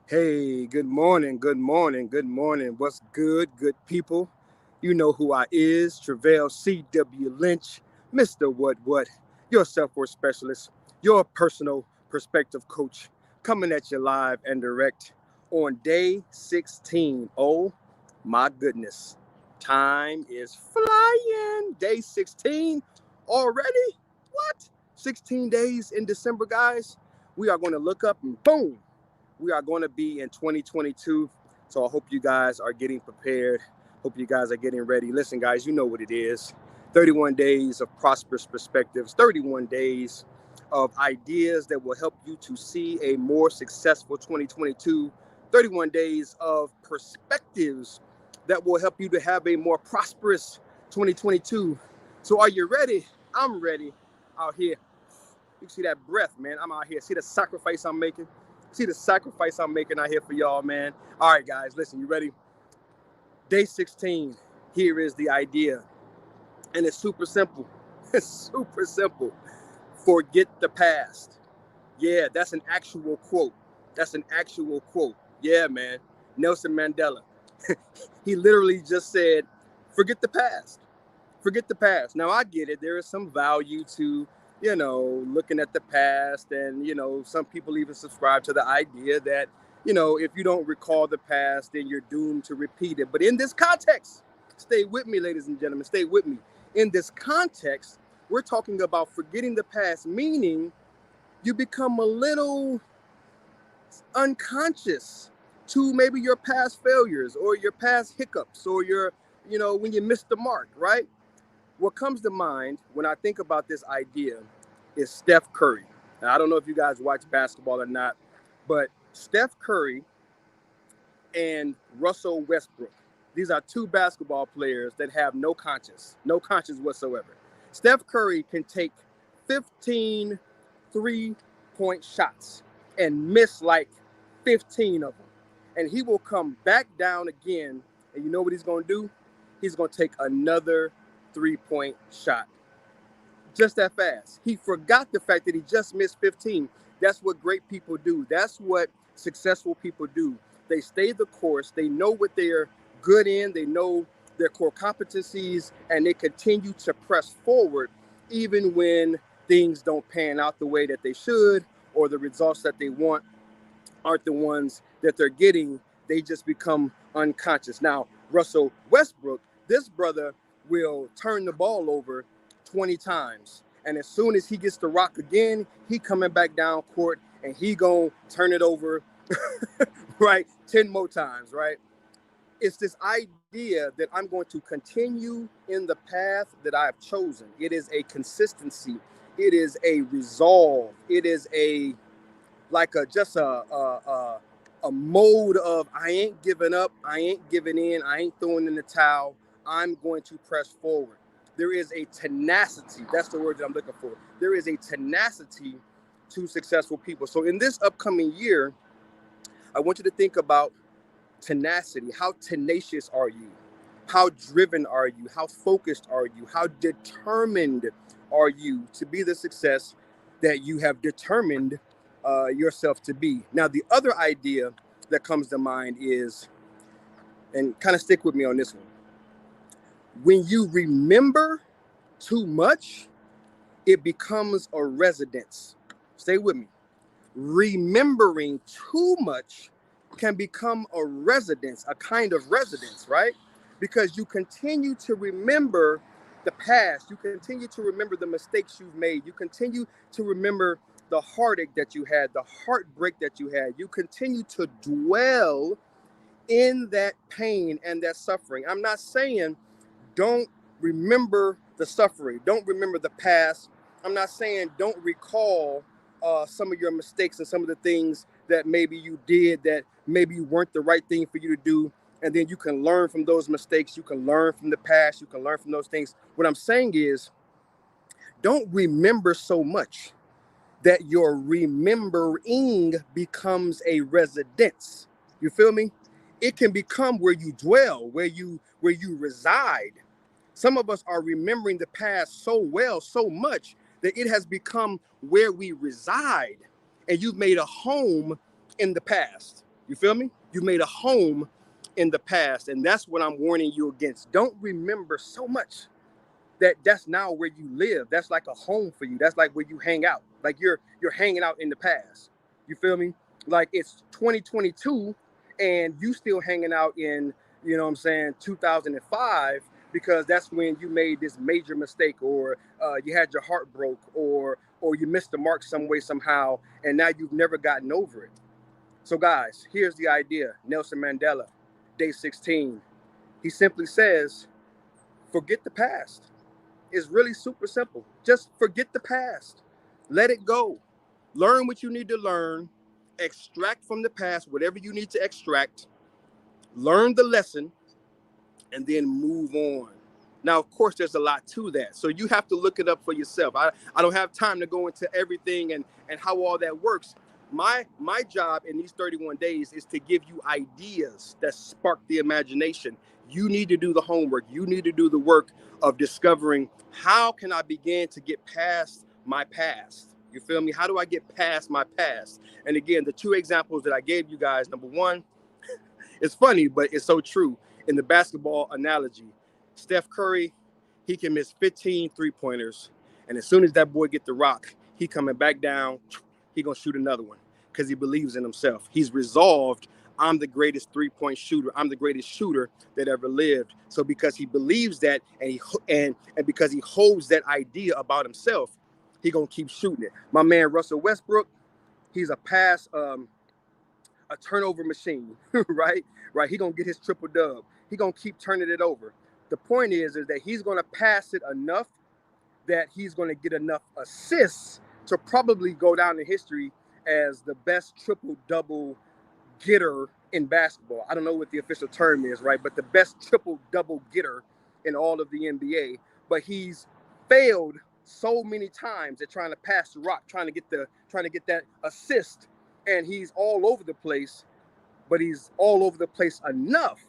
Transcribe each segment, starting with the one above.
Hey, good morning, good morning, good morning. What's good people? You know who I is, Travell C.W. Lynch, Mr. What, your self-worth specialist, your personal perspective coach, coming at you live and direct on day 16. Oh my goodness, time is flying. Day 16 already? What? 16 days in December, guys. We are going to look up and boom, we are going to be in 2022. So I hope you guys are getting prepared. Hope you guys are getting ready. Listen, guys, you know what it is. 31 days of prosperous perspectives, 31 days of ideas that will help you to see a more successful 2022, 31 days of perspectives that will help you to have a more prosperous 2022. So are you ready? I'm ready out here. You can see that breath, man. I'm out here. See the sacrifice I'm making? See the sacrifice I'm making out here for y'all, man. All right, guys, listen, you ready? Day 16. Here is the idea. And it's super simple. It's super simple. Forget the past. Yeah, that's an actual quote. That's an actual quote. Yeah, man. Nelson Mandela. He literally just said, forget the past. Forget the past. Now, I get it. There is some value to, looking at the past. And, some people even subscribe to the idea that, if you don't recall the past, then you're doomed to repeat it. But in this context, stay with me, ladies and gentlemen, stay with me. In this context, we're talking about forgetting the past, meaning you become a little unconscious to maybe your past failures or your past hiccups or when you missed the mark, right? What comes to mind when I think about this idea is Steph Curry. Now, I don't know if you guys watch basketball or not, but Steph Curry and Russell Westbrook, these are two basketball players that have no conscience whatsoever. Steph Curry can take 15 three-point shots and miss like 15 of them. And he will come back down again, and you know what he's going to do? He's going to take another three-point shot. Just that fast. He forgot the fact that he just missed 15. That's what great people do. That's what successful people do. They stay the course. They know what they're good in. They know their core competencies, and they continue to press forward even when things don't pan out the way that they should, or the results that they want aren't the ones that they're getting. They just become unconscious. Now, Russell Westbrook, this brother will turn the ball over 20 times. And as soon as he gets the rock again, he coming back down court and he gonna turn it over, right, 10 more times, right? It's this idea that I'm going to continue in the path that I've chosen. It is a consistency. It is a resolve. It is a a mode of I ain't giving up, I ain't giving in, I ain't throwing in the towel. I'm going to press forward. There is a tenacity. That's the word that I'm looking for. There is a tenacity to successful people. So in this upcoming year, I want you to think about tenacity. How tenacious are you? How driven are you? How focused are you? How determined are you to be the success that you have determined yourself to be? Now, the other idea that comes to mind is, and kind of stick with me on this one, when you remember too much, it becomes a residence. Stay with me. Remembering too much can become a residence, a kind of residence, right? Because you continue to remember the past. You continue to remember the mistakes you've made. You continue to remember the heartache that you had, the heartbreak that you had. You continue to dwell in that pain and that suffering. I'm not saying don't remember the suffering. Don't remember the past. I'm not saying don't recall some of your mistakes and some of the things that maybe you did that maybe weren't the right thing for you to do. And then you can learn from those mistakes. You can learn from the past. You can learn from those things. What I'm saying is don't remember so much that your remembering becomes a residence. You feel me? It can become where you dwell, where you reside. Some of us are remembering the past so well, so much that it has become where we reside. And you've made a home in the past. You feel me? You made a home in the past, and that's what I'm warning you against. Don't remember so much that's now where you live. That's like a home for you. That's like where you hang out. Like you're hanging out in the past. You feel me? Like it's 2022 and you still hanging out in, 2005, because that's when you made this major mistake, or you had your heart broke, or you missed the mark some way, somehow, and now you've never gotten over it. So guys, here's the idea. Nelson Mandela, day 16. He simply says, forget the past. It's really super simple. Just forget the past. Let it go. Learn what you need to learn. Extract from the past whatever you need to extract. Learn the lesson and then move on. Now, of course, there's a lot to that. So you have to look it up for yourself. I don't have time to go into everything and how all that works. My job in these 31 days is to give you ideas that spark the imagination. You need to do the homework. You need to do the work of discovering, how can I begin to get past my past? You feel me? How do I get past my past? And again, the two examples that I gave you guys, number one, it's funny, but it's so true. In the basketball analogy, Steph Curry, he can miss 15 3-pointers. And as soon as that boy get the rock, he coming back down, he gonna shoot another one because he believes in himself. He's resolved, I'm the greatest 3-point shooter. I'm the greatest shooter that ever lived. So because he believes that, and because he holds that idea about himself, he gonna keep shooting it. My man Russell Westbrook, he's a turnover machine, right? Right. He gonna get his triple dub. He gonna keep turning it over. The point is that he's gonna pass it enough that he's gonna get enough assists to probably go down in history as the best triple double getter in basketball. I don't know what the official term is, right? But the best triple double getter in all of the NBA. But he's failed so many times at trying to pass the rock, trying to get that assist. And he's all over the place, but he's all over the place enough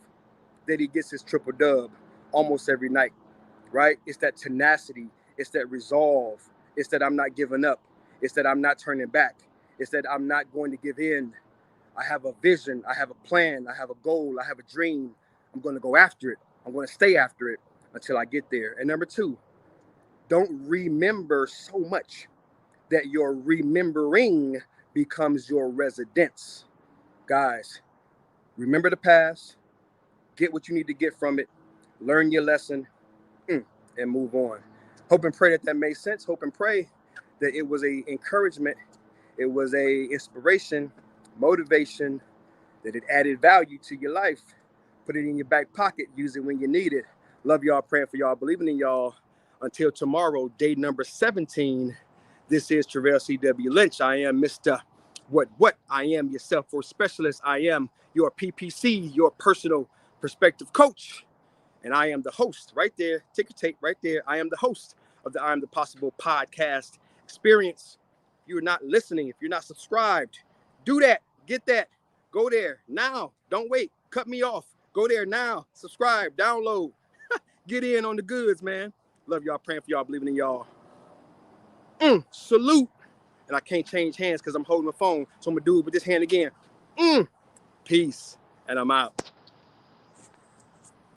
that he gets his triple dub almost every night, right? It's that tenacity. It's that resolve. It's that I'm not giving up. It's that I'm not turning back. It's that I'm not going to give in. I have a vision. I have a plan. I have a goal. I have a dream. I'm going to go after it. I'm going to stay after it until I get there. And number two, don't remember so much that your remembering becomes your residence. Guys, remember the past, get what you need to get from it, learn your lesson, and move on. Hope and pray that made sense. Hope and pray that it was a encouragement, it was a inspiration, motivation, that it added value to your life. Put it in your back pocket, use it when you need it. Love y'all, praying for y'all, believing in y'all. Until tomorrow, day number 17. This is Travell C.W. Lynch. I am Mr. What? I am your self-worth specialist. I am your PPC, your personal perspective coach. And I am the host right there, ticker tape right there. I am the host of the iAMthepossible podcast experience. If you're not listening, if you're not subscribed, do that. Get that. Go there now. Don't wait. Cut me off. Go there now. Subscribe. Download. Get in on the goods, man. Love y'all. Praying for y'all. Believing in y'all. Salute. And I can't change hands because I'm holding the phone. So I'm going to do it with this hand again. Peace. And I'm out.